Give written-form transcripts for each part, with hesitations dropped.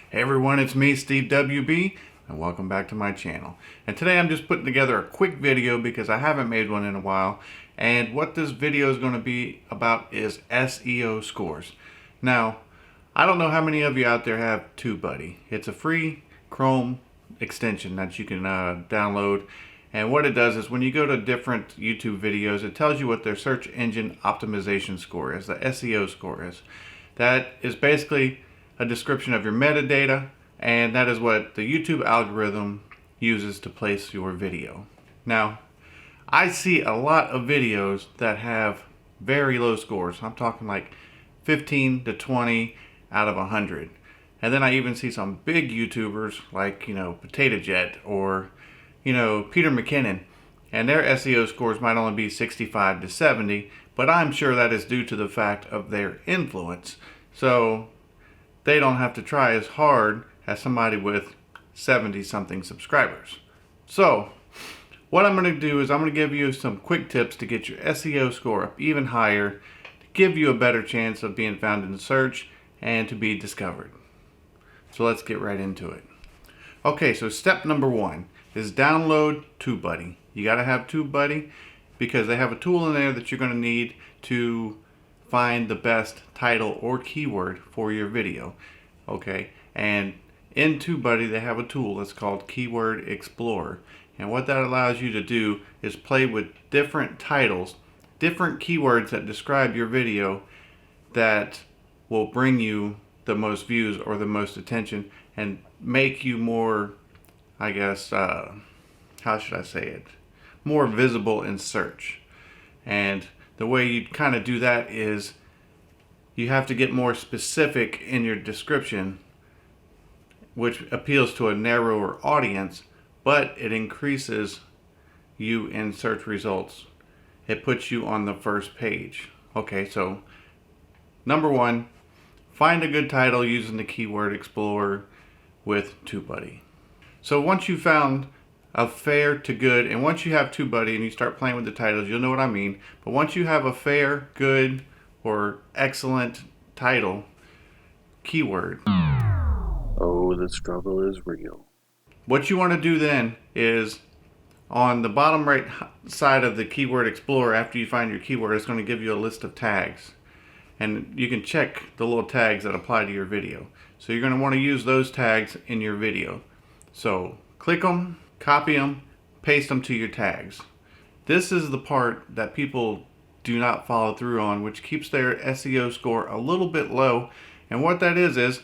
Hey everyone, it's me, Steve WB, and welcome back to my channel. And today I'm just putting together a quick video because I haven't made one in a while. And what this video is going to be about is SEO scores. Now, I don't know how many of you out there have TubeBuddy. It's a free Chrome extension that you can download. And what it does is when you go to different YouTube videos, it tells you what their search engine optimization score is, the SEO score is. That is basically a description of your metadata, and that is what the YouTube algorithm uses to place your video. Now, I see a lot of videos that have very low scores. I'm talking like 15 to 20 out of 100. And then I even see some big YouTubers like, Potato Jet or, Peter McKinnon, and their SEO scores might only be 65 to 70, but I'm sure that is due to the fact of their influence. So they don't have to try as hard as somebody with 70 something subscribers. So what I'm going to do is I'm going to give you some quick tips to get your SEO score up even higher, to give you a better chance of being found in the search and to be discovered. So let's get right into it. Okay, so step number one is download TubeBuddy. You got to have TubeBuddy because they have a tool in there that you're going to need to find the best title or keyword for your video. Okay, and in TubeBuddy they have a tool that's called Keyword Explorer, and what that allows you to do is play with different titles, different keywords that describe your video that will bring you the most views or the most attention and make you more, I guess, how should I say it, more visible in search. And the way you kind of do that is you have to get more specific in your description, which appeals to a narrower audience, but it increases you in search results. It puts you on the first page. Okay, so number one, find a good title using the Keyword Explorer with TubeBuddy. So once you found a fair to good, and once you have TubeBuddy and you start playing with the titles, you'll know what I mean. But once you have a fair, good, or excellent title keyword, oh, the struggle is real. what you want to do then is on the bottom right side of the Keyword Explorer, after you find your keyword, it's going to give you a list of tags. And you can check the little tags that apply to your video. So you're going to want to use those tags in your video. So click them, copy them, paste them to your tags. This is the part that people do not follow through on, which keeps their SEO score a little bit low. And what that is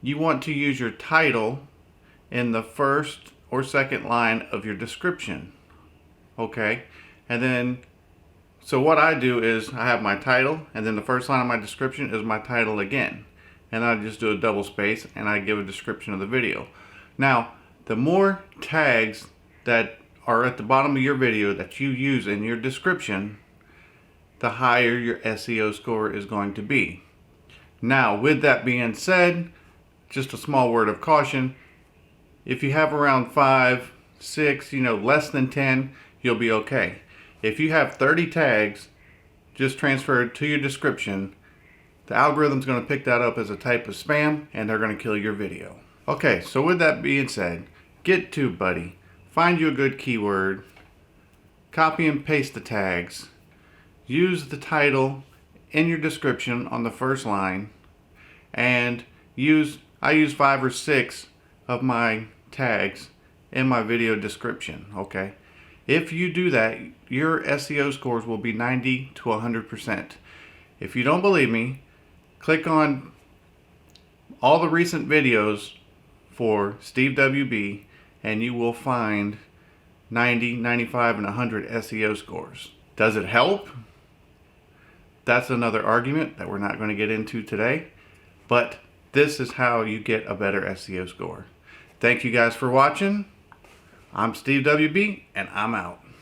you want to use your title in the first or second line of your description. Okay? And then, so what I do is I have my title, and then the first line of my description is my title again. And I just do a double space and I give a description of the video. Now, the more tags that are at the bottom of your video that you use in your description, the higher your SEO score is going to be. Now, with that being said, just a small word of caution. If you have around 5, 6, less than 10, you'll be okay. If you have 30 tags just transferred to your description, the algorithm's going to pick that up as a type of spam and they're going to kill your video. Okay, so with that being said, get TubeBuddy, find you a good keyword, copy and paste the tags, use the title in your description on the first line, and I use 5 or 6 of my tags in my video description. Okay, if you do that, your SEO scores will be 90 to 100%. If you don't believe me, click on all the recent videos for Steve WB and you will find 90, 95, and 100 SEO scores. Does it help? That's another argument that we're not going to get into today, but this is how you get a better SEO score. Thank you guys for watching. I'm Steve WB and I'm out.